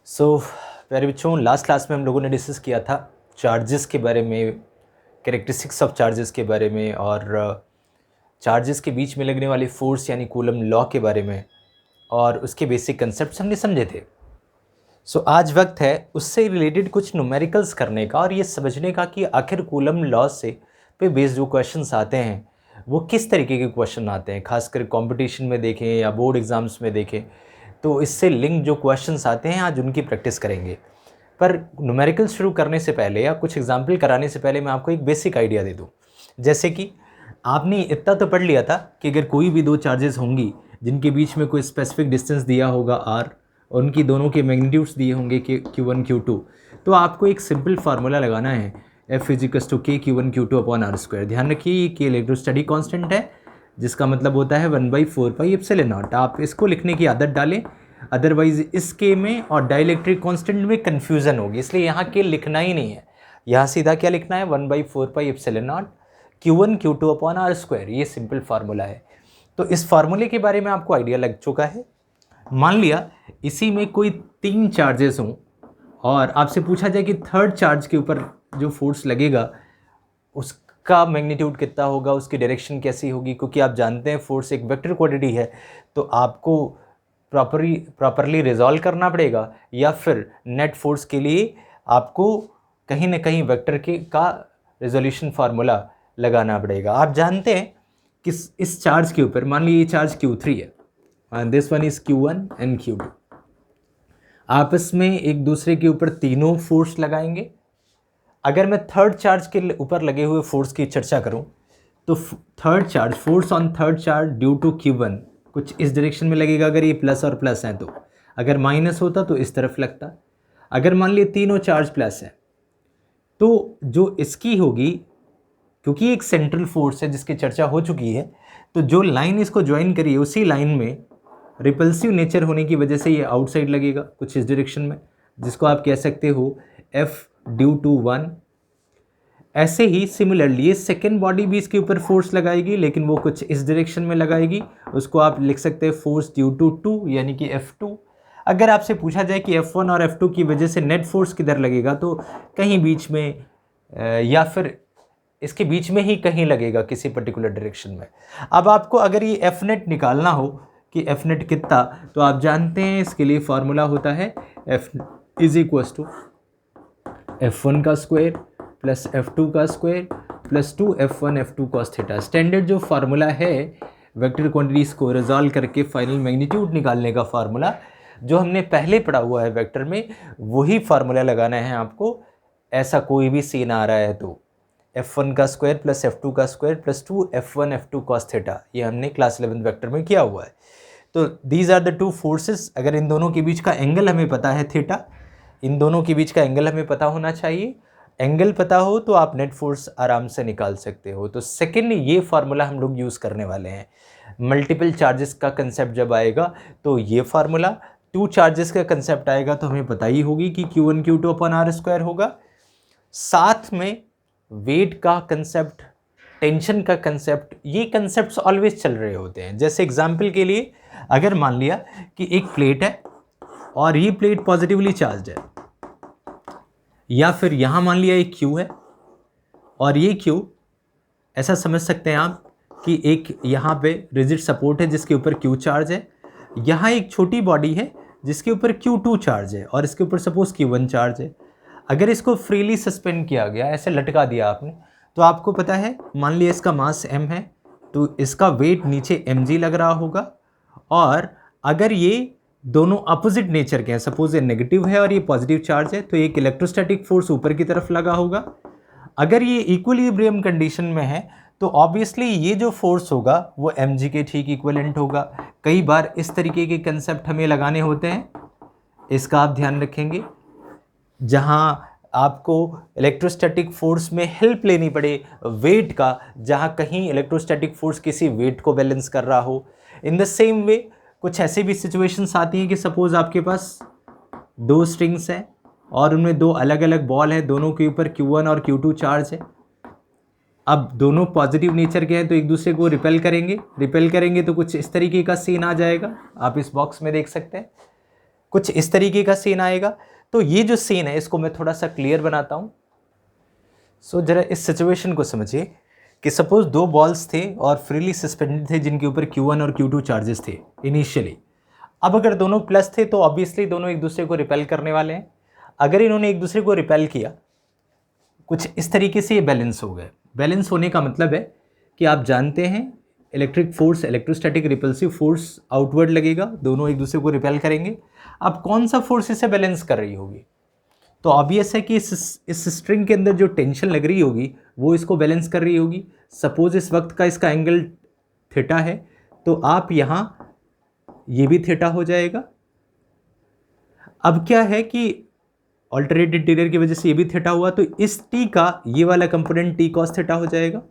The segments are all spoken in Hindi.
सो प्यारे बच्चों, लास्ट क्लास में हम लोगों ने डिस्कस किया था चार्जेस के बारे में, कैरेक्टरिस्टिक्स ऑफ चार्जेस के बारे में और चार्जेस के बीच में लगने वाली फोर्स यानी कूलम लॉ के बारे में और उसके बेसिक कंसेप्ट्स हमने समझे थे। सो आज वक्त है उससे रिलेटेड कुछ न्यूमेरिकल्स करने का और ये समझने का कि आखिर कूलम लॉ से पे बेस्ड जो क्वेश्चंस आते हैं वो किस तरीके के क्वेश्चन आते हैं, खासकर कंपटीशन में देखें या बोर्ड एग्ज़ाम्स में देखें। तो इससे लिंक जो क्वेश्चंस आते हैं आज उनकी प्रैक्टिस करेंगे। पर न्यूमेरिकल शुरू करने से पहले या कुछ एग्जाम्पल कराने से पहले मैं आपको एक बेसिक आइडिया दे दूँ। जैसे कि आपने इतना तो पढ़ लिया था कि अगर कोई भी दो चार्जेस होंगी जिनके बीच में कोई स्पेसिफिक डिस्टेंस दिया होगा r, और उनकी दोनों के मैग्नीट्यूड्स दिए होंगे कि Q1 Q2, तो आपको एक सिंपल फार्मूला लगाना है F = K Q1 Q2 upon r²। ध्यान रखिए ये K इलेक्ट्रोस्टैटिक कांस्टेंट है, जिसका मतलब होता है 1/4πε0। आप इसको लिखने की आदत डालें, अदरवाइज इस के में और डाइलेक्ट्रिक कांस्टेंट में कन्फ्यूज़न होगी, इसलिए यहाँ के लिखना ही नहीं है। यहाँ सीधा क्या लिखना है 1/4πε0 Q1 Q2 अपॉन r²। ये सिंपल फार्मूला है। तो इस फार्मूले के बारे में आपको आइडिया लग चुका है। मान लिया इसी में कोई 3 चार्जेस हों और आपसे पूछा जाए कि थर्ड चार्ज के ऊपर जो फोर्स लगेगा उसका मैग्नीट्यूड कितना होगा, उसकी डायरेक्शन कैसी होगी। क्योंकि आप जानते हैं फोर्स एक वेक्टर क्वांटिटी है, तो आपको प्रॉपरली रिजॉल्व करना पड़ेगा, या फिर नेट फोर्स के लिए आपको कहीं ना कहीं वेक्टर के का रेजोल्यूशन फार्मूला लगाना पड़ेगा। आप जानते हैं कि इस चार्ज के ऊपर मान लीजिए ये चार्ज Q3 है and this one is Q1 and Q2। आपस में एक दूसरे के ऊपर तीनों फोर्स लगाएंगे। अगर मैं थर्ड चार्ज के ऊपर लगे हुए फोर्स की चर्चा करूं तो third charge, force on third charge due to Q1 कुछ इस डायरेक्शन में लगेगा अगर ये प्लस और प्लस हैं तो, अगर माइनस होता तो इस तरफ लगता। अगर मान लिए तीनों चार्ज प्लस हैं तो जो इसकी होगी, क्योंकि एक सेंट्रल फोर्स है जिसकी चर्चा हो चुकी है, तो जो लाइन इसको ज्वाइन करिए उसी लाइन में रिपल्सिव नेचर होने की वजह से ये आउटसाइड लगेगा कुछ इस डायरेक्शन में, जिसको आप कह सकते हो F ड्यू टू 1। ऐसे ही सिमिलरली ये सेकेंड बॉडी भी इसके ऊपर फोर्स लगाएगी, लेकिन वो कुछ इस डायरेक्शन में लगाएगी, उसको आप लिख सकते हैं फोर्स ड्यू टू 2 यानी कि F2। अगर आपसे पूछा जाए कि F1 और F2 की वजह से नेट फोर्स किधर लगेगा, तो कहीं बीच में या फिर इसके बीच में ही कहीं लगेगा किसी पर्टिकुलर डायरेक्शन में। अब आपको अगर ये एफ नेट निकालना हो कि एफ नेट कितना, तो आप जानते हैं इसके लिए फार्मूला होता है F = F1 का स्क्वायर प्लस F2 का square plus 2F1 F2 cos theta. Standard जो फार्मूला है वेक्टर क्वांटिटीज़ को रिजॉल्व करके फाइनल मैग्नीट्यूड निकालने का फार्मूला, जो हमने पहले पढ़ा हुआ है वेक्टर में, वही फार्मूला लगाना है आपको। ऐसा कोई भी सीन आ रहा है तो F1 का स्क्वायर प्लस F2 का square plus 2F1 F2 cos theta, ये हमने क्लास 11 वेक्टर में किया हुआ है। तो these are the two forces. अगर इन दोनों के बीच का एंगल हमें पता है थीटा, इन दोनों के बीच का एंगल हमें पता होना चाहिए। एंगल पता हो तो आप नेट फोर्स आराम से निकाल सकते हो। तो सेकेंड ये फार्मूला हम लोग यूज़ करने वाले हैं। मल्टीपल चार्जेस का कंसेप्ट जब आएगा तो ये फार्मूला, 2 चार्जेस का कंसेप्ट आएगा तो हमें पता ही होगी कि Q1 Q2 अपॉन r² होगा। साथ में वेट का कंसेप्ट, टेंशन का कंसेप्ट, ये कंसेप्ट्स ऑलवेज चल रहे होते हैं। जैसे एग्जांपल के लिए अगर मान लिया कि एक प्लेट है और ये प्लेट पॉजिटिवली चार्ज है, या फिर यहाँ मान लिया एक Q है और ये Q, ऐसा समझ सकते हैं आप कि एक यहाँ पे रिजिड सपोर्ट है जिसके ऊपर Q चार्ज है, यहाँ एक छोटी बॉडी है जिसके ऊपर Q2 चार्ज है और इसके ऊपर सपोज Q1 चार्ज है। अगर इसको फ्रीली सस्पेंड किया गया, ऐसे लटका दिया आपने, तो आपको पता है मान लिया इसका मास m है तो इसका वेट नीचे mg लग रहा होगा। और अगर ये दोनों अपोजिट नेचर के हैं, सपोज ये नेगेटिव है और ये पॉजिटिव चार्ज है, तो एक इलेक्ट्रोस्टैटिक फोर्स ऊपर की तरफ लगा होगा। अगर ये इक्विलिब्रियम कंडीशन में है तो ऑब्वियसली ये जो फोर्स होगा वो mg के ठीक इक्विवेलेंट होगा। कई बार इस तरीके के कंसेप्ट हमें लगाने होते हैं, इसका आप ध्यान रखेंगे। जहाँ आपको इलेक्ट्रोस्टैटिक फोर्स में हेल्प लेनी पड़े वेट का, जहाँ कहीं इलेक्ट्रोस्टैटिक फोर्स किसी वेट को बैलेंस कर रहा हो। इन द सेम वे कुछ ऐसे भी सिचुएशंस आती हैं कि सपोज आपके पास 2 स्ट्रिंग्स हैं और उनमें 2 अलग अलग बॉल है, दोनों के ऊपर Q1 और Q2 चार्ज है। अब दोनों पॉजिटिव नेचर के हैं तो एक दूसरे को रिपेल करेंगे तो कुछ इस तरीके का सीन आ जाएगा, आप इस बॉक्स में देख सकते हैं। कुछ इस तरीके का सीन आएगा। तो ये जो सीन है इसको मैं थोड़ा सा क्लियर बनाता हूँ। सो जरा इस सिचुएशन को समझिए कि सपोज दो बॉल्स थे और फ्रीली सस्पेंडेड थे जिनके ऊपर Q1 और Q2 चार्जेस थे इनिशियली। अब अगर दोनों प्लस थे तो ऑब्वियसली दोनों एक दूसरे को रिपेल करने वाले हैं। अगर इन्होंने एक दूसरे को रिपेल किया कुछ इस तरीके से ये बैलेंस हो गए। बैलेंस होने का मतलब है कि आप जानते हैं electric force, electrostatic repulsive force outward लगेगा, दोनों एक दूसरे को रिपेल करेंगे। अब कौन सा फोर्स इसे बैलेंस कर रही होगी? तो ऑब्वियस है कि इस स्ट्रिंग के अंदर जो टेंशन लग रही होगी वो इसको बैलेंस कर रही होगी। सपोज इस वक्त का इसका एंगल थीटा है तो आप यहाँ ये भी थीटा हो जाएगा। अब क्या है कि ऑल्टरनेट इंटीरियर की वजह से ये भी थीटा हुआ तो इस टी का ये वाला कंपोनेंट टी कॉस थीटा हो जाएगा।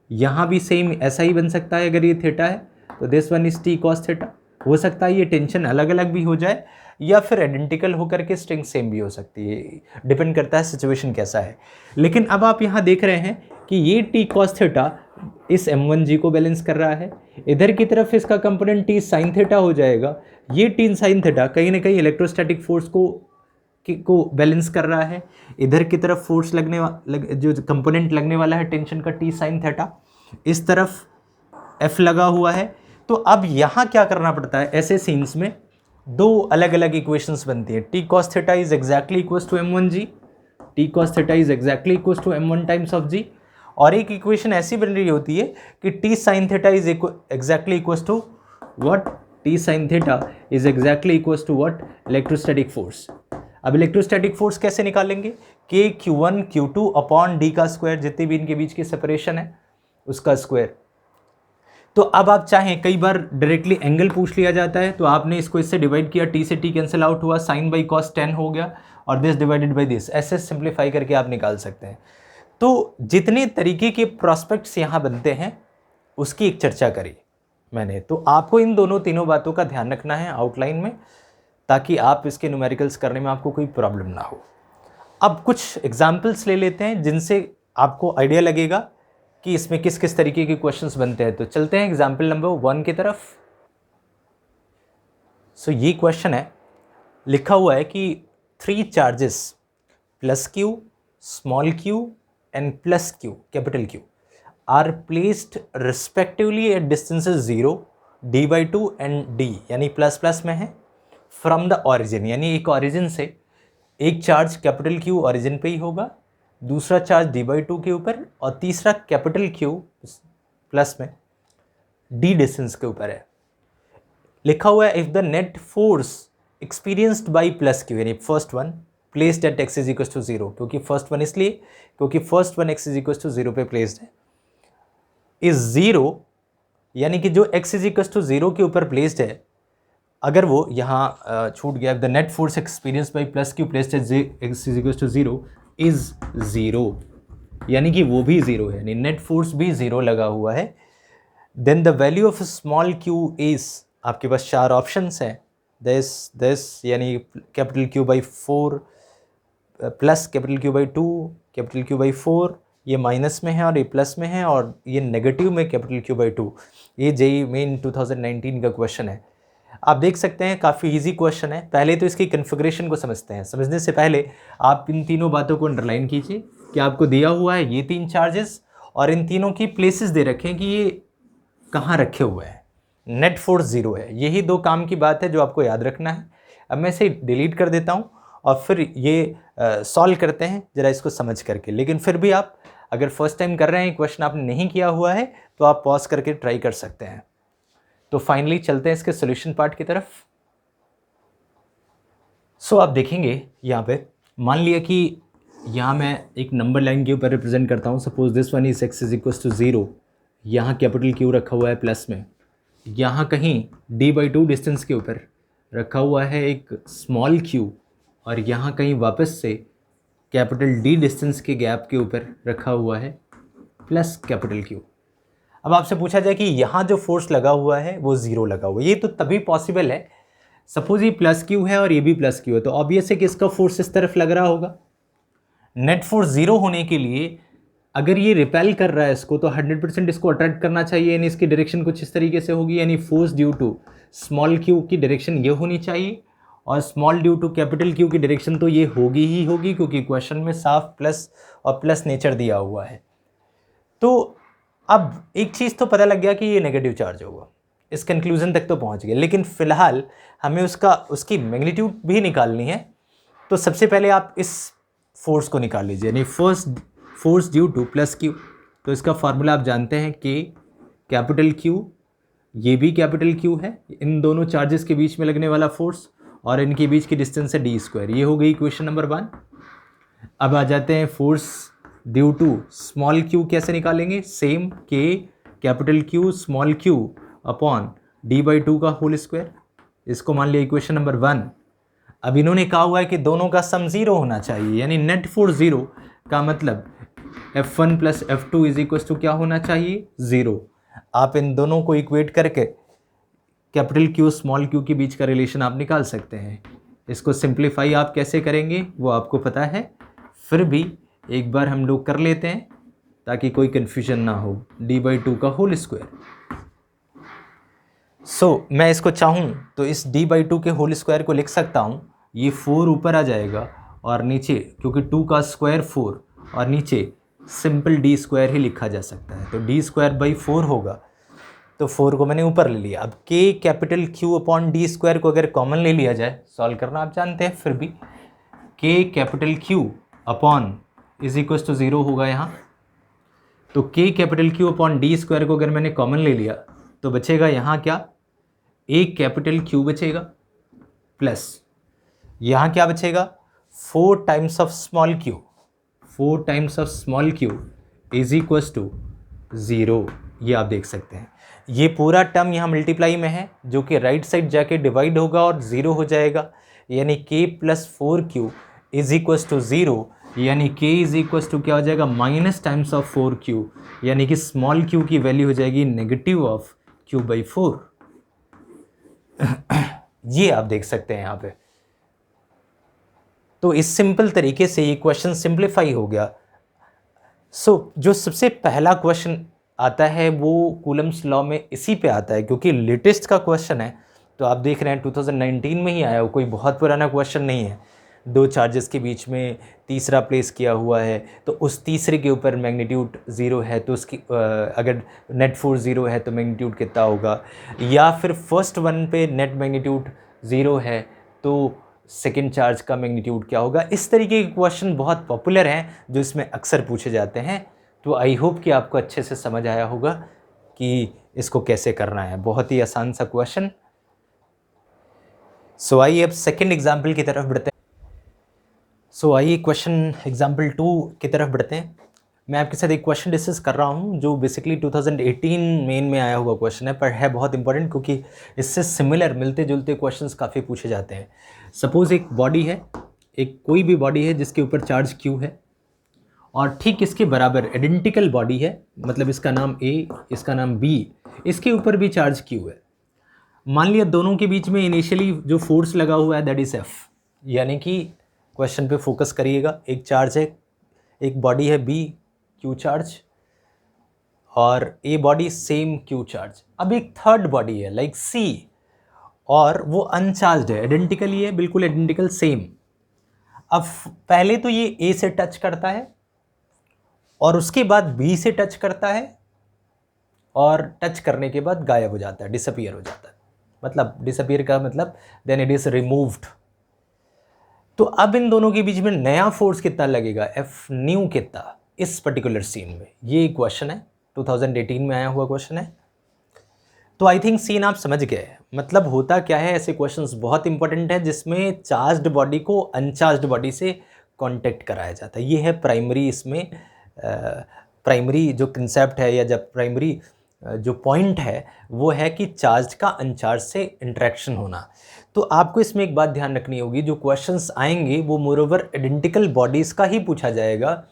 यहाँ भी सेम ऐसा ही बन सकता है, अगर ये थीटा है तो this one is T cos theta. हो सकता है ये टेंशन अलग अलग भी हो जाए या फिर आइडेंटिकल होकर के स्ट्रिंग सेम भी हो सकती है, डिपेंड करता है सिचुएशन कैसा है। लेकिन अब आप यहाँ देख रहे हैं कि ये टी कॉस थीटा इस m1g को बैलेंस कर रहा है, इधर की तरफ इसका कंपोनेंट टी साइन थीटा हो जाएगा। ये टी साइन थीटा कहीं ना कहीं इलेक्ट्रोस्टैटिक फोर्स को बैलेंस कर रहा है। इधर की तरफ फोर्स जो कंपोनेंट लगने वाला है टेंशन का टी साइन थीटा, इस तरफ F लगा हुआ है। तो अब यहाँ क्या करना पड़ता है, ऐसे सीन्स में दो अलग अलग इक्वेशंस बनती है। T cos theta is exactly equals to m1g, T cos theta is exactly equals to m1 times of g। और एक इक्वेशन ऐसी बन रही होती है कि T sine theta is exactly equals to what, T sine theta is exactly equals to what, electrostatic force. अब इलेक्ट्रोस्टैटिक फोर्स कैसे निकालेंगे? के Q1 Q2 अपॉन डी का स्क्वायर, जितने भी इनके बीच की सेपरेशन है उसका स्क्वायर। तो अब आप चाहें, कई बार डायरेक्टली एंगल पूछ लिया जाता है तो आपने इसको इससे डिवाइड किया, टी से टी कैंसिल आउट हुआ, साइन बाई कॉस 10 हो गया और दिस डिवाइडेड बाई दिस, ऐसे सिंप्लीफाई करके आप निकाल सकते हैं। तो जितने तरीके के प्रॉस्पेक्ट्स यहाँ बनते हैं उसकी एक चर्चा करी मैंने। तो आपको इन तीनों बातों का ध्यान रखना है आउटलाइन में, ताकि आप इसके न्यूमेरिकल्स करने में आपको कोई प्रॉब्लम ना हो। अब कुछ एग्जाम्पल्स ले लेते हैं जिनसे आपको आइडिया लगेगा कि इसमें किस किस तरीके के क्वेश्चंस बनते हैं। तो चलते हैं एग्जाम्पल नंबर 1 की तरफ। सो ये क्वेश्चन है, लिखा हुआ है कि 3 charges plus q, small q and plus q, capital q, are placed respectively at distances 0, d/2 and d, यानी प्लस प्लस में है, फ्रॉम द ऑरिजिन, यानी एक ऑरिजिन से एक चार्ज कैपिटल क्यू ऑरिजिन पे ही होगा, दूसरा चार्ज d/2 के ऊपर और तीसरा कैपिटल क्यू प्लस में d डिस्टेंस के ऊपर है। लिखा हुआ है if the net force experienced by plus Q, यानी first one placed at x is equal to 0, क्योंकि फर्स्ट वन इसलिए क्योंकि first one x is equal to 0 पे प्लेस्ड है, इज 0, यानी कि जो x इज इक्वल टू 0 के ऊपर प्लेस्ड है, अगर वो यहाँ छूट गया, the net force experience by plus q placed at x is equal to 0 is 0, यानी कि वो भी 0 है, यानी नेट फोर्स भी 0 लगा हुआ है। Then the value of small q is, आपके पास 4 ऑप्शंस हैं, दिस यानी capital q by 4 plus capital q by 2, capital q by 4, ये माइनस में है और ये प्लस में है, और ये नेगेटिव में कैपिटल क्यू बाई 2। ये जेईई मेन 2019 का क्वेश्चन है। आप देख सकते हैं काफ़ी इजी क्वेश्चन है। पहले तो इसकी कन्फिग्रेशन को समझते हैं। समझने से पहले आप इन तीनों बातों को अंडरलाइन कीजिए कि आपको दिया हुआ है ये 3 चार्जेस और इन तीनों की प्लेसेस दे रखे हैं कि ये कहाँ रखे हुए हैं। नेट फोर्स 0 है, यही 2 काम की बात है जो आपको याद रखना है। अब मैं इसे डिलीट कर देता हूँ और फिर ये सॉल्व करते हैं ज़रा इसको समझ करके। लेकिन फिर भी आप अगर फर्स्ट टाइम कर रहे हैं, क्वेश्चन आपने नहीं किया हुआ है, तो आप पॉज करके ट्राई कर सकते हैं। तो फाइनली चलते हैं इसके सॉल्यूशन पार्ट की तरफ। सो आप देखेंगे यहाँ पे, मान लिया कि यहाँ मैं एक नंबर लाइन के ऊपर रिप्रेजेंट करता हूँ। Suppose this one is x is equal to 0, यहाँ कैपिटल क्यू रखा हुआ है प्लस में, यहाँ कहीं d/2 डिस्टेंस के ऊपर रखा हुआ है एक स्मॉल क्यू, और यहाँ कहीं वापस से कैपिटल D डिस्टेंस के गैप के ऊपर रखा हुआ है प्लस कैपिटल क्यू। अब आपसे पूछा जाए कि यहाँ जो फोर्स लगा हुआ है वो 0 लगा हुआ है, ये तो तभी पॉसिबल है सपोज ये प्लस क्यू है और ये भी प्लस क्यू है, तो ऑब्वियस है कि इसका फोर्स इस तरफ लग रहा होगा। नेट फोर्स 0 होने के लिए अगर ये रिपेल कर रहा है इसको, तो 100% इसको अट्रैक्ट करना चाहिए, यानी इसकी डायरेक्शन कुछ इस तरीके से होगी, यानी force due to small q की डायरेक्शन ये होनी चाहिए, और small due to capital q की डायरेक्शन तो ये होगी ही होगी, क्योंकि क्वेश्चन में साफ प्लस और प्लस नेचर दिया हुआ है। तो अब एक चीज़ तो पता लग गया कि ये नेगेटिव चार्ज होगा, इस कंक्लूजन तक तो पहुंच गए, लेकिन फिलहाल हमें उसकी मैग्नीट्यूड भी निकालनी है। तो सबसे पहले आप इस फोर्स को निकाल लीजिए, यानी first force due two plus Q. तो इसका फार्मूला आप जानते हैं कि कैपिटल क्यू, ये भी कैपिटल क्यू है, इन दोनों चार्जेस के बीच में लगने वाला फोर्स, और इनके बीच की डिस्टेंस है डी स्क्वायर। ये हो गई इक्वेशन नंबर 1। अब आ जाते हैं force due to small q कैसे निकालेंगे, सेम के capital q small q upon d/2 का होल स्क्वायर। इसको मान लिया इक्वेशन नंबर 1। अब इन्होंने कहा हुआ है कि दोनों का सम 0 होना चाहिए, यानी नेट फोर्स 0 का मतलब F1 plus F2 is equal to क्या होना चाहिए, 0। आप इन दोनों को इक्वेट करके कैपिटल क्यू स्मॉल क्यू के बीच का रिलेशन आप निकाल सकते हैं। इसको सिंप्लीफाई आप कैसे करेंगे वो आपको पता है, फिर भी एक बार हम लोग कर लेते हैं ताकि कोई कन्फ्यूजन ना हो। d/2 का होल स्क्वायर। मैं इसको चाहूँ तो इस d/2 के होल स्क्वायर को लिख सकता हूँ, ये 4 ऊपर आ जाएगा और नीचे, क्योंकि 2 का स्क्वायर 4 और नीचे सिंपल d स्क्वायर ही लिखा जा सकता है, तो d²/4 होगा। तो 4 को मैंने ऊपर ले लिया। अब k capital Q upon d square को अगर कॉमन ले लिया जाए, सॉल्व करना आप जानते हैं, फिर भी k capital Q upon is equal to 0 होगा यहाँ। तो k capital Q upon d square को अगर मैंने कॉमन ले लिया तो बचेगा यहाँ क्या, एक कैपिटल Q बचेगा, प्लस यहाँ क्या बचेगा, 4 times of small q, 4 times of small q is equal to 0। ये आप देख सकते हैं, ये पूरा टर्म यहाँ मल्टीप्लाई में है, जो कि राइट साइड जाके डिवाइड होगा और 0 हो जाएगा, यानी k plus 4q is equal to 0, यानी k इज इक्वल टू क्या हो जाएगा, माइनस टाइम्स ऑफ 4q, यानी कि स्मॉल q की वैल्यू हो जाएगी नेगेटिव ऑफ q/4। ये आप देख सकते हैं यहाँ पे। तो इस सिंपल तरीके से ये क्वेश्चन सिंप्लीफाई हो गया। जो सबसे पहला क्वेश्चन आता है वो कूलम्स लॉ में इसी पे आता है, क्योंकि लेटेस्ट का क्वेश्चन है। तो आप देख रहे हैं 2019 में ही आया हो, कोई बहुत पुराना क्वेश्चन नहीं है। 2 चार्जेस के बीच में तीसरा प्लेस किया हुआ है, तो उस तीसरे के ऊपर मैग्नीट्यूड 0 है, तो उसकी अगर नेट फोर्स 0 है तो मैग्नीट्यूड कितना होगा, या फिर फर्स्ट वन पे नेट मैग्नीट्यूड 0 है तो सेकेंड चार्ज का मैग्नीट्यूड क्या होगा। इस तरीके के क्वेश्चन बहुत पॉपुलर हैं जो इसमें अक्सर पूछे जाते हैं। तो आई होप कि आपको अच्छे से समझ आया होगा कि इसको कैसे करना है। बहुत ही आसान सा क्वेश्चन। आइए अब सेकेंड एग्जाम्पल की तरफ बढ़ते हैं। आइए क्वेश्चन एग्जाम्पल 2 की तरफ बढ़ते हैं। मैं आपके साथ एक क्वेश्चन डिस्कस कर रहा हूँ जो बेसिकली 2018 मेन में आया हुआ क्वेश्चन है, पर है बहुत इंपॉर्टेंट क्योंकि इससे सिमिलर मिलते जुलते क्वेश्चंस काफ़ी पूछे जाते हैं। सपोज़ एक बॉडी है, एक कोई भी बॉडी है जिसके ऊपर चार्ज Q है, और ठीक इसके बराबर आइडेंटिकल बॉडी है, मतलब इसका नाम A, इसका नाम B, इसके ऊपर भी चार्ज Q है। मान लिया दोनों के बीच में इनिशियली जो फोर्स लगा हुआ है दैट इज़ F, यानी कि क्वेश्चन पे फोकस करिएगा। एक चार्ज है, एक बॉडी है B Q चार्ज, और A body same Q charge. अब एक थर्ड बॉडी है लाइक C, और वो अनचार्ज है, आइडेंटिकल ही है, बिल्कुल आइडेंटिकल सेम। अब पहले तो ये A से टच करता है और उसके बाद B से टच करता है, और टच करने के बाद गायब हो जाता है, डिसअपीयर हो जाता है। मतलब डिसअपीयर का मतलब देन इट इज रिमूव्ड। तो अब इन दोनों के बीच में नया फोर्स कितना लगेगा, F न्यू कितना, इस पर्टिकुलर सीन में। ये क्वेश्चन है, 2018 में आया हुआ क्वेश्चन है। तो आई थिंक सीन आप समझ गए। मतलब होता क्या है, ऐसे क्वेश्चंस बहुत इंपॉर्टेंट है जिसमें चार्ज्ड बॉडी को अनचार्ज्ड बॉडी से कांटेक्ट कराया जाता है। ये है प्राइमरी, इसमें प्राइमरी जो कंसेप्ट है या जब प्राइमरी जो पॉइंट है वो है कि चार्ज का अनचार्ज से इंटरेक्शन होना। तो आपको इसमें एक बात ध्यान रखनी होगी, जो क्वेश्चंस आएंगे वो मोरओवर आइडेंटिकल बॉडीज़ का ही पूछा जाएगा,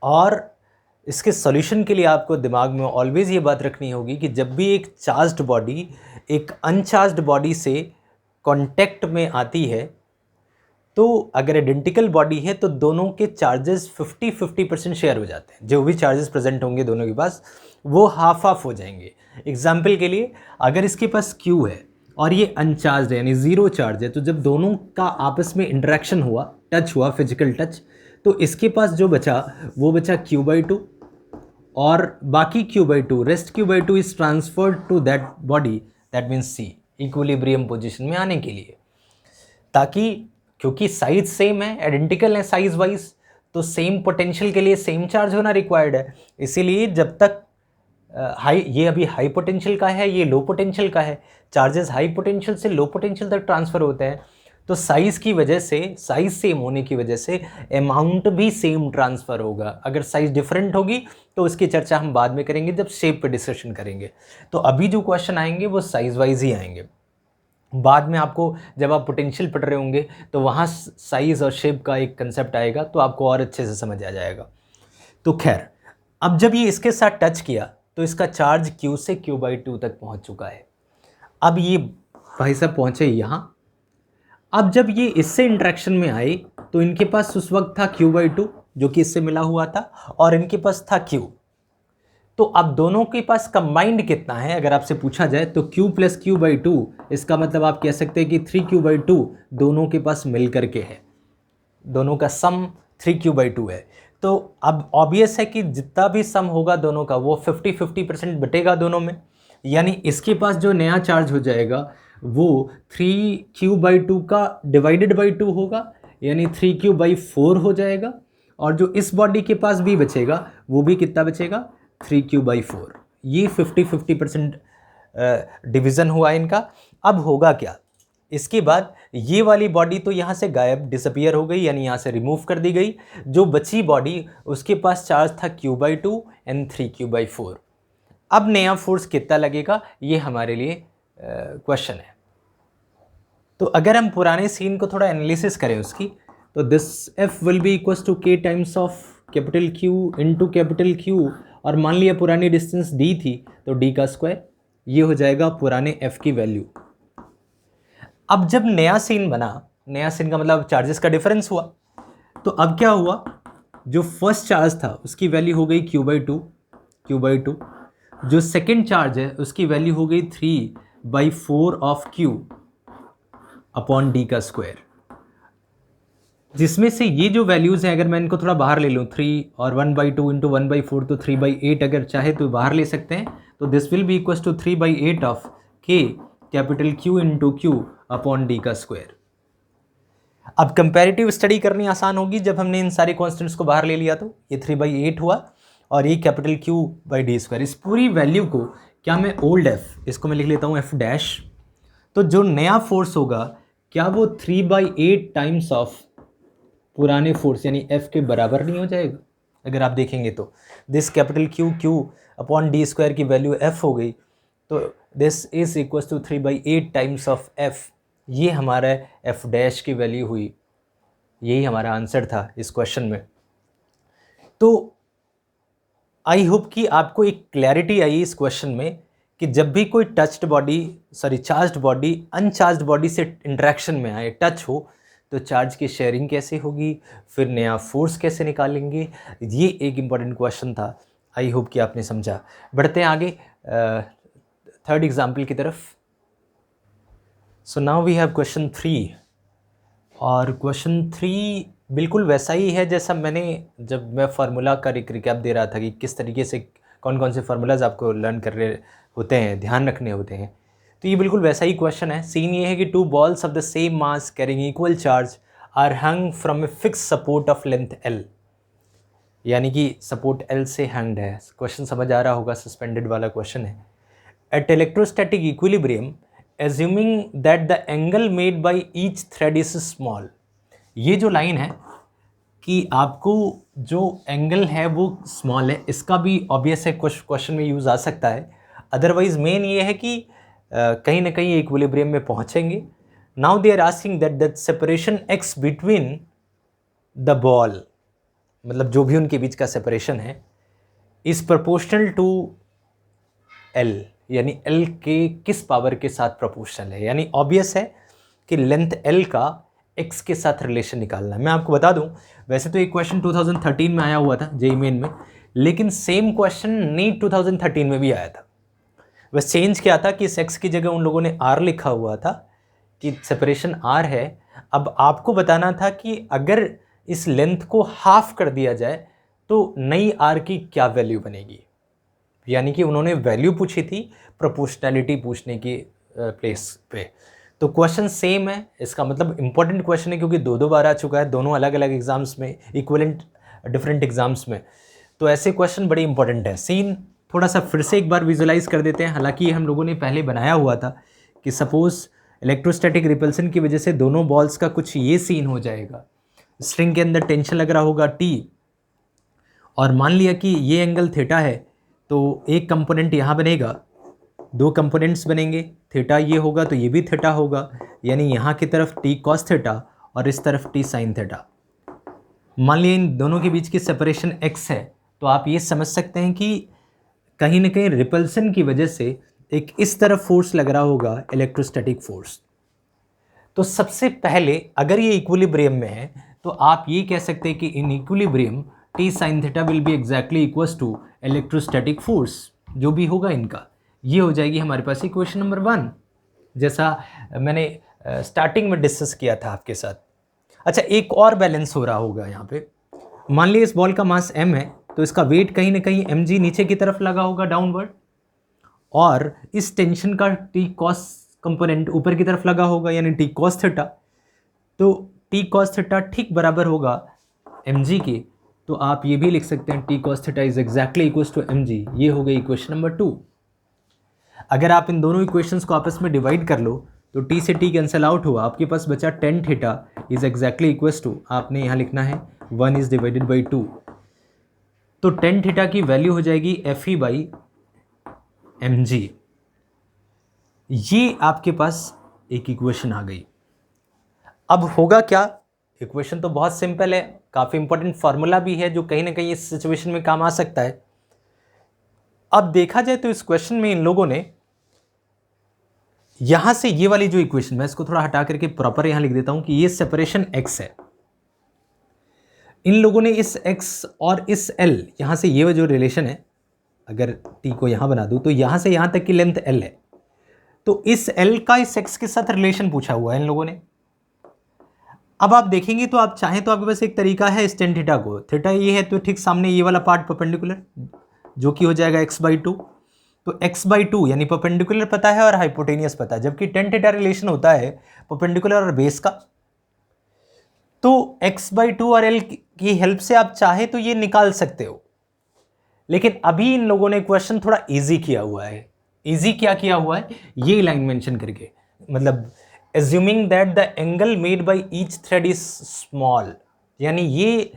और इसके सॉल्यूशन के लिए आपको दिमाग में ऑलवेज ये बात रखनी होगी कि जब भी एक चार्ज्ड बॉडी एक अनचार्ज्ड बॉडी से कांटेक्ट में आती है, तो अगर आइडेंटिकल बॉडी है तो दोनों के चार्जेस 50-50% शेयर हो जाते हैं। जो भी चार्जेस प्रेजेंट होंगे दोनों के पास वो हाफ हाफ हो जाएंगे। एग्जाम्पल के लिए अगर इसके पास Q है और ये अनचार्ज है यानी ज़ीरो चार्ज है। तो जब दोनों का आपस में इंटरेक्शन हुआ, टच हुआ, फिजिकल टच, तो इसके पास जो बचा वो बचा Q/2 और बाकी Q/2, rest Q/2 is transferred to that body, that means C, equilibrium position में आने के लिए। ताकि क्योंकि साइज सेम है, आइडेंटिकल है साइज वाइज, तो सेम पोटेंशियल के लिए सेम चार्ज होना रिक्वायर्ड है। इसीलिए जब तक ये अभी हाई पोटेंशियल का है, ये लो पोटेंशियल का है, चार्जेस हाई पोटेंशियल से लो पोटेंशियल तक ट्रांसफ़र होते हैं, तो साइज़ की वजह से, साइज़ सेम होने की वजह से अमाउंट भी सेम ट्रांसफ़र होगा। अगर साइज़ डिफरेंट होगी तो उसकी चर्चा हम बाद में करेंगे जब शेप पे डिस्कशन करेंगे। तो अभी जो क्वेश्चन आएंगे वो साइज़ वाइज ही आएंगे। बाद में आपको जब आप पोटेंशियल पढ़ रहे होंगे तो वहाँ साइज़ और शेप का एक कंसेप्ट आएगा, तो आपको और अच्छे से समझ आ जाएगा। तो खैर, अब जब ये इसके साथ टच किया तो इसका चार्ज Q से Q/2 तक पहुंच चुका है। अब ये भाई साहब पहुंचे यहाँ। अब जब ये इससे इंटरेक्शन में आए तो इनके पास उस वक्त था Q/2 जो कि इससे मिला हुआ था, और इनके पास था Q। तो अब दोनों के पास कंबाइंड कितना है अगर आपसे पूछा जाए तो Q + Q/2, इसका मतलब आप कह सकते हैं कि 3Q/2 दोनों के पास मिल करके है, दोनों का सम 3Q/2 है। तो अब ऑब्वियस है कि जितना भी सम होगा दोनों का वो 50-50% बटेगा दोनों में, यानी इसके पास जो नया चार्ज हो जाएगा वो 3Q/2 का डिवाइडेड बाई 2 होगा, यानी 3Q/4 हो जाएगा। और जो इस बॉडी के पास भी बचेगा वो भी कितना बचेगा, 3Q/4। ये 50-50% डिवीज़न हुआ इनका। अब होगा क्या, इसके बाद ये वाली बॉडी तो यहाँ से गायब, डिसअपियर हो गई, यानी यहाँ से रिमूव कर दी गई। जो बची बॉडी उसके पास चार्ज था Q/2 एंड 3Q/4। अब नया फोर्स कितना लगेगा ये हमारे लिए क्वेश्चन है। तो अगर हम पुराने सीन को थोड़ा एनालिसिस करें उसकी, तो this F will be equals to K times of capital Q into capital Q, और मान लिया पुरानी डिस्टेंस D थी तो D का स्क्वायर, ये हो जाएगा पुराने F की वैल्यू। अब जब नया सीन बना, नया सीन का मतलब चार्जेस का डिफरेंस हुआ, तो अब क्या हुआ, जो फर्स्ट चार्ज था उसकी वैल्यू हो गई Q/2, जो सेकंड चार्ज है उसकी वैल्यू हो गई 3/4 ऑफ Q अपॉन D का स्क्वायर। जिसमें से ये जो वैल्यूज़ हैं अगर मैं इनको थोड़ा बाहर ले लूँ, 3 और 1/2 इंटू 1/4 तो 3/8 अगर चाहे तो बाहर ले सकते हैं, तो this will be equals to 3/8 of K capital Q into Q upon D का स्क्वायर। अब कंपैरेटिव स्टडी करनी आसान होगी जब हमने इन सारे कॉन्स्टेंट्स को बाहर ले लिया, तो ये 3/8 हुआ और ये कैपिटल Q/D²। इस पूरी वैल्यू को क्या मैं ओल्ड F, इसको मैं लिख लेता हूँ F', तो जो नया फोर्स होगा क्या वो 3/8 टाइम्स ऑफ पुराने फोर्स यानी F के बराबर नहीं हो जाएगा? अगर आप देखेंगे तो this capital Q upon D² की वैल्यू F हो गई, तो this is equals to 3/8 times of F। ये हमारा F' की वैल्यू हुई, यही हमारा आंसर था इस क्वेश्चन में। तो आई होप कि आपको एक क्लैरिटी आई इस क्वेश्चन में कि जब भी कोई चार्ज्ड बॉडी अनचार्ज्ड बॉडी से इंटरेक्शन में आए, टच हो, तो चार्ज की शेयरिंग कैसे होगी, फिर नया फोर्स कैसे निकालेंगे, ये एक इम्पॉर्टेंट क्वेश्चन था। आई होप कि आपने समझा। बढ़ते हैं आगे थर्ड एग्जाम्पल की तरफ। So now we have question 3, और क्वेश्चन 3 बिल्कुल वैसा ही है जैसा जब मैं फार्मूला का रिकैप दे रहा था कि किस तरीके से कौन कौन से फार्मूलाज आपको लर्न कर रहे होते हैं, ध्यान रखने होते हैं। तो ये बिल्कुल वैसा ही क्वेश्चन है। सीन ये है कि 2 balls of the same mass carrying equal charge are hung from a fix support of length L, यानी कि सपोर्ट L से हैंग्ड है। क्वेश्चन समझ आ रहा होगा, सस्पेंडेड वाला क्वेश्चन है। At electrostatic equilibrium assuming that the angle made by each thread is small. ये जो लाइन है कि आपको जो एंगल है वो स्मॉल है, इसका भी ऑब्वियस है क्वेश्चन में यूज़ आ सकता है। अदरवाइज मेन ये है कि कहीं ना कहीं इक्विलिब्रियम में पहुंचेंगे। Now they are asking that separation x between the ball, मतलब जो भी उनके बीच का सेपरेशन है, इज प्रोपोर्शनल टू L, यानी L के किस पावर के साथ प्रोपोर्शनल है। यानी ऑब्वियस है कि लेंथ L का x के साथ रिलेशन निकालना है। मैं आपको बता दूं, वैसे तो एक क्वेश्चन 2013 में आया हुआ था JEE मेन में, लेकिन सेम क्वेश्चन नीट 2013 में भी आया था। बस चेंज क्या था कि इस x की जगह उन लोगों ने r लिखा हुआ था कि सेपरेशन r है। अब आपको बताना था कि अगर इस लेंथ को हाफ कर दिया जाए तो नई r की क्या वैल्यू बनेगी। यानी कि उन्होंने वैल्यू पूछी थी प्रोपोर्शनैलिटी पूछने की प्लेस पे। तो क्वेश्चन सेम है, इसका मतलब इंपॉर्टेंट क्वेश्चन है क्योंकि दो बार आ चुका है, दोनों अलग अलग एग्जाम्स में, इक्विवेलेंट डिफरेंट एग्जाम्स में। तो ऐसे क्वेश्चन बड़े इंपॉर्टेंट है। सीन थोड़ा सा फिर से एक बार विजुलाइज कर देते हैं। हालांकि हम लोगों ने पहले बनाया हुआ था कि सपोज इलेक्ट्रोस्टैटिक रिपल्सन की वजह से दोनों बॉल्स का कुछ ये सीन हो जाएगा, स्ट्रिंग के अंदर टेंशन लग रहा होगा T, और मान लिया कि ये एंगल थीटा है, तो एक कंपोनेंट यहाँ बनेगा, दो कंपोनेंट्स बनेंगे, थीटा ये होगा तो ये भी थीटा होगा, यानी यहाँ की तरफ T cos थीटा और इस तरफ T sin थीटा। मान लिया इन दोनों के बीच की सेपरेशन x है, तो आप ये समझ सकते हैं कि कहीं ना कहीं रिपल्सन की वजह से एक इस तरफ फोर्स लग रहा होगा, इलेक्ट्रोस्टैटिक फोर्स। तो सबसे पहले अगर ये इक्विलिब्रियम में है तो आप ये कह सकते हैं कि in equilibrium T sin theta will be exactly equals to electrostatic force, जो भी होगा इनका। ये हो जाएगी हमारे पास इक्वेशन नंबर 1, जैसा मैंने स्टार्टिंग में डिस्कस किया था आपके साथ। अच्छा, एक और बैलेंस हो रहा होगा यहाँ पे। मान लीजिए इस बॉल का मास m है, तो इसका वेट कहीं ना कहीं mg नीचे की तरफ लगा होगा डाउनवर्ड, और इस टेंशन का T cos कंपोनेंट ऊपर की तरफ लगा होगा, यानी T cos थीटा। तो T cos थीटा ठीक बराबर होगा mg के। तो आप ये भी लिख सकते हैं T cos theta is exactly equals to mg। ये हो गई इक्वेशन नंबर 2। अगर आप इन दोनों इक्वेशंस को आपस में डिवाइड कर लो तो T से T कैंसिल आउट हुआ, आपके पास बचा tan theta is exactly equals to, आपने यहाँ लिखना है 1 इज डिवाइडेड बाई 2। तो tan थीटा की वैल्यू हो जाएगी Fe बाई mg। ये आपके पास एक इक्वेशन आ गई। अब होगा क्या? इक्वेशन तो बहुत सिंपल है, काफ़ी इंपॉर्टेंट फार्मूला भी है जो कहीं ना कहीं इस सिचुएशन में काम आ सकता है। अब देखा जाए तो इस क्वेश्चन में इन लोगों ने यहां से ये वाली जो इक्वेशन, मैं इसको थोड़ा हटा करके प्रॉपर यहां लिख देता हूं कि ये सेपरेशन x है। इन लोगों ने इस x और इस l, यहां से ये जो रिलेशन है, अगर t को यहां बना दूं तो यहां से यहां तक की लेंथ l है, तो इस l का इस x के साथ रिलेशन पूछा हुआ है इन लोगों ने। अब आप देखेंगे तो आप चाहें तो आपके पास एक तरीका है इस tan थीटा को, थीटा ये है तो ठीक सामने ये वाला पार्ट परपेंडिकुलर, जो कि हो जाएगा x/2। तो x/2 यानी परपेंडिकुलर पता है और हाइपोटेनियस पता है, जबकि tan थीटा रिलेशन होता है परपेंडिकुलर और बेस का। तो x/2 और l की हेल्प से आप चाहे तो ये निकाल सकते हो, लेकिन अभी इन लोगों ने क्वेश्चन थोड़ा इजी किया हुआ है। इजी क्या किया हुआ है, ये लाइन मेंशन करके, मतलब assuming that the angle made by each thread is small, यानी ये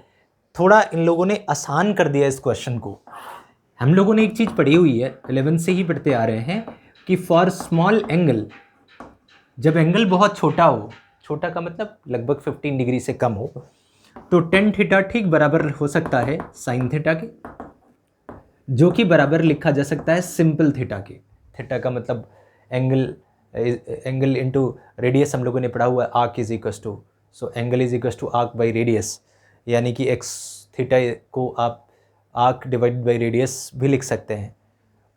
थोड़ा इन लोगों ने आसान कर दिया इस क्वेश्चन को। हम लोगों ने एक चीज़ पढ़ी हुई है, 11 से ही पढ़ते आ रहे हैं कि फॉर स्मॉल एंगल, जब एंगल बहुत छोटा हो, छोटा का मतलब लगभग 15 डिग्री से कम हो, तो tan थीटा ठीक बराबर हो सकता है sin थीटा के, जो कि बराबर लिखा जा सकता है सिंपल थीटा के। थीटा का मतलब एंगल इनटू रेडियस हम लोगों ने पढ़ा हुआ है, arc is equals to, so angle is equals to arc by radius, यानी कि x थीटा को आप आर्क डिवाइडेड बाई रेडियस भी लिख सकते हैं।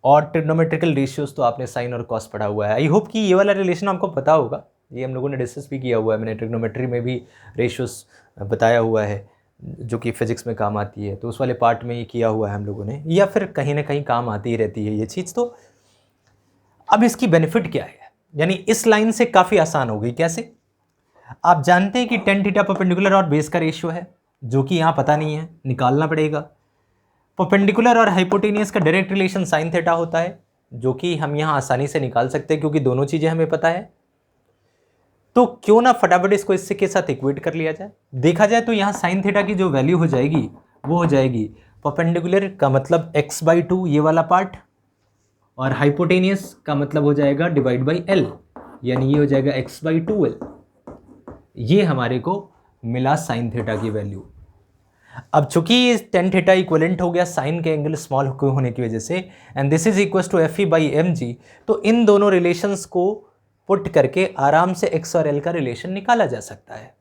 और ट्रिग्नोमेट्रिकल रेशियोज तो आपने साइन और कॉस पढ़ा हुआ है। आई होप कि ये वाला रिलेशन आपको पता होगा, ये हम लोगों ने डिस्कस भी किया हुआ है, मैंने ट्रिग्नोमेट्री में भी रेशियोज बताया हुआ है जो कि फिजिक्स में काम आती है, तो उस वाले पार्ट में ये किया हुआ है हम लोगों ने, या फिर कहीं ना कहीं काम आती ही रहती है ये चीज़। तो अब इसकी बेनिफिट क्या है, यानी इस लाइन से काफ़ी आसान हो गई। कैसे? आप जानते हैं कि tan थीटा परपेंडिकुलर और बेस का रेशियो है, जो कि यहाँ पता नहीं है, निकालना पड़ेगा। परपेंडिकुलर और हाइपोटेनियस का डायरेक्ट रिलेशन साइन थीटा होता है, जो कि हम यहाँ आसानी से निकाल सकते हैं क्योंकि दोनों चीज़ें हमें पता है। तो क्यों ना फटाफट इसको इससे के साथ इक्वेट कर लिया जाए। देखा जाए तो यहाँ साइन थीटा की जो वैल्यू हो जाएगी वो हो जाएगी परपेंडिकुलर का मतलब x/2 ये वाला पार्ट, और हाइपोटेनियस का मतलब हो जाएगा डिवाइड बाई l, यानी ये हो जाएगा x/2l। ये हमारे को मिला साइन थीटा की वैल्यू। अब चूंकि ये tan थीटा इक्वलेंट हो गया साइन के एंगल स्मॉल होने की वजह से, and this is equal to Fe by mg, तो इन दोनों रिलेशंस को पुट करके आराम से x और l का रिलेशन निकाला जा सकता है।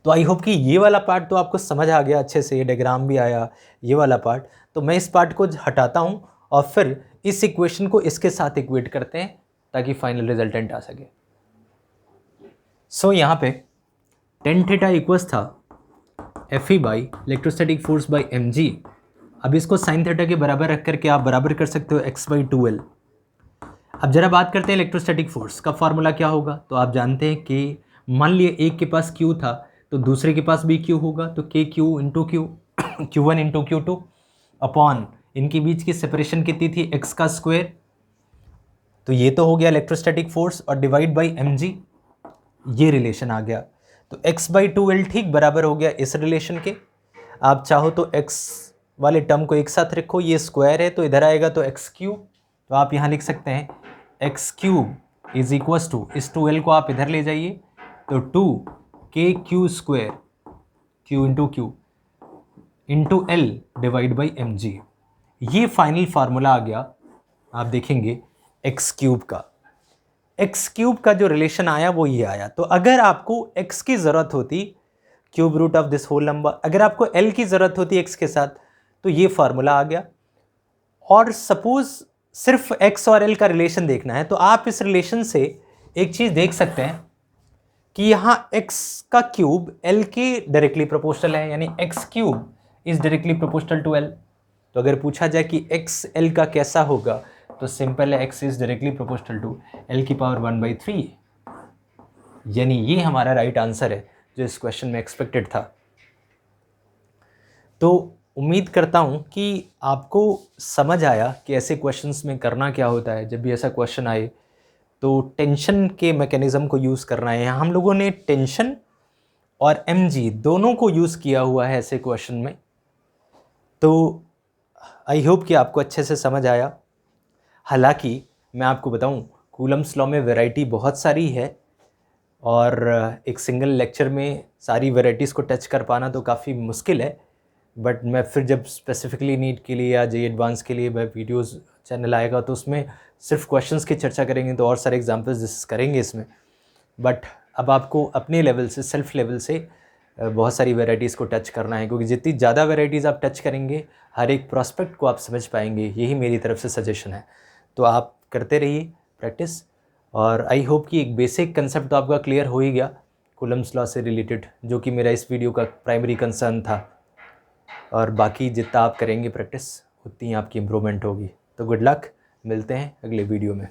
तो आई होप कि ये वाला पार्ट तो आपको समझ आ गया अच्छे से, ये डायग्राम भी आया, ये वाला पार्ट। तो मैं इस पार्ट को हटाता हूँ और फिर इस इक्वेशन को इसके साथ इक्वेट करते हैं ताकि फाइनल रिजल्टेंट आ सके। सो यहाँ पे टेन थीटा इक्वल्स था Fe by electrostatic force by mg। अब इसको साइन थीटा के बराबर रख करके आप बराबर कर सकते हो x/2l। अब जरा बात करते हैं इलेक्ट्रोस्टैटिक फोर्स का फॉर्मूला क्या होगा। तो आप जानते हैं कि मान लिए एक के पास Q था तो दूसरे के पास भी Q होगा, तो KQ into Q Q1 into Q2 upon इनके बीच की सेपरेशन कितनी थी x का स्क्वायर। तो ये तो हो गया इलेक्ट्रोस्टैटिक फोर्स और डिवाइड बाई mg, ये रिलेशन आ गया। तो x/2l ठीक बराबर हो गया इस रिलेशन के। आप चाहो तो x वाले टर्म को एक साथ रखो, ये स्क्वायर है तो इधर आएगा तो x3। तो आप यहाँ लिख सकते हैं x3 इज इक्वल्स टू, इस 2l को आप इधर ले जाइए तो 2kq² q into Q into l divide by mg। ये फाइनल फार्मूला आ गया। आप देखेंगे x³ का, x³ का जो रिलेशन आया वो ये आया। तो अगर आपको x की ज़रूरत होती, cube root of this whole number, अगर आपको l की ज़रूरत होती x के साथ तो ये फार्मूला आ गया। और सपोज सिर्फ x और l का रिलेशन देखना है तो आप इस रिलेशन से एक चीज़ देख सकते हैं कि यहाँ x का क्यूब l के डायरेक्टली प्रोपोर्शनल है, यानी x³ is directly proportional to l। तो अगर पूछा जाए कि x l का कैसा होगा तो सिंपल है, x is directly proportional to l की पावर 1/3, यानी ये हमारा राइट आंसर है जो इस क्वेश्चन में एक्सपेक्टेड था। तो उम्मीद करता हूँ कि आपको समझ आया कि ऐसे क्वेश्चंस में करना क्या होता है। जब भी ऐसा क्वेश्चन आए तो टेंशन के मैकेनिज़्म को यूज़ करना है। हम लोगों ने टेंशन और mg दोनों को यूज़ किया हुआ है ऐसे क्वेश्चन में। तो आई होप कि आपको अच्छे से समझ आया। हालांकि मैं आपको बताऊं, कूलम्स लॉ में वैरायटी बहुत सारी है और एक सिंगल लेक्चर में सारी वैरायटीज़ को टच कर पाना तो काफ़ी मुश्किल है। बट मैं फिर जब स्पेसिफिकली नीट के लिए या JEE एडवांस के लिए मैं वीडियोस चैनल आएगा तो उसमें सिर्फ क्वेश्चंस की चर्चा करेंगे, तो और सारे एग्जांपल्स डिस्कस करेंगे इसमें। बट अब आपको अपने लेवल से, सेल्फ लेवल से बहुत सारी वैरायटीज़ को टच करना है, क्योंकि जितनी ज़्यादा वैरायटीज़ आप टच करेंगे हर एक प्रॉस्पेक्ट को आप समझ पाएंगे। यही मेरी तरफ से सजेशन है। तो आप करते रहिए प्रैक्टिस, और आई होप कि एक बेसिक कंसेप्ट तो आपका क्लियर हो ही गया कूलम्स लॉ से रिलेटेड, जो कि मेरा इस वीडियो का प्राइमरी कंसर्न था। और बाकी जितना आप करेंगे प्रैक्टिस उतनी आपकी इम्प्रूवमेंट होगी। तो गुड लक, मिलते हैं अगले वीडियो में।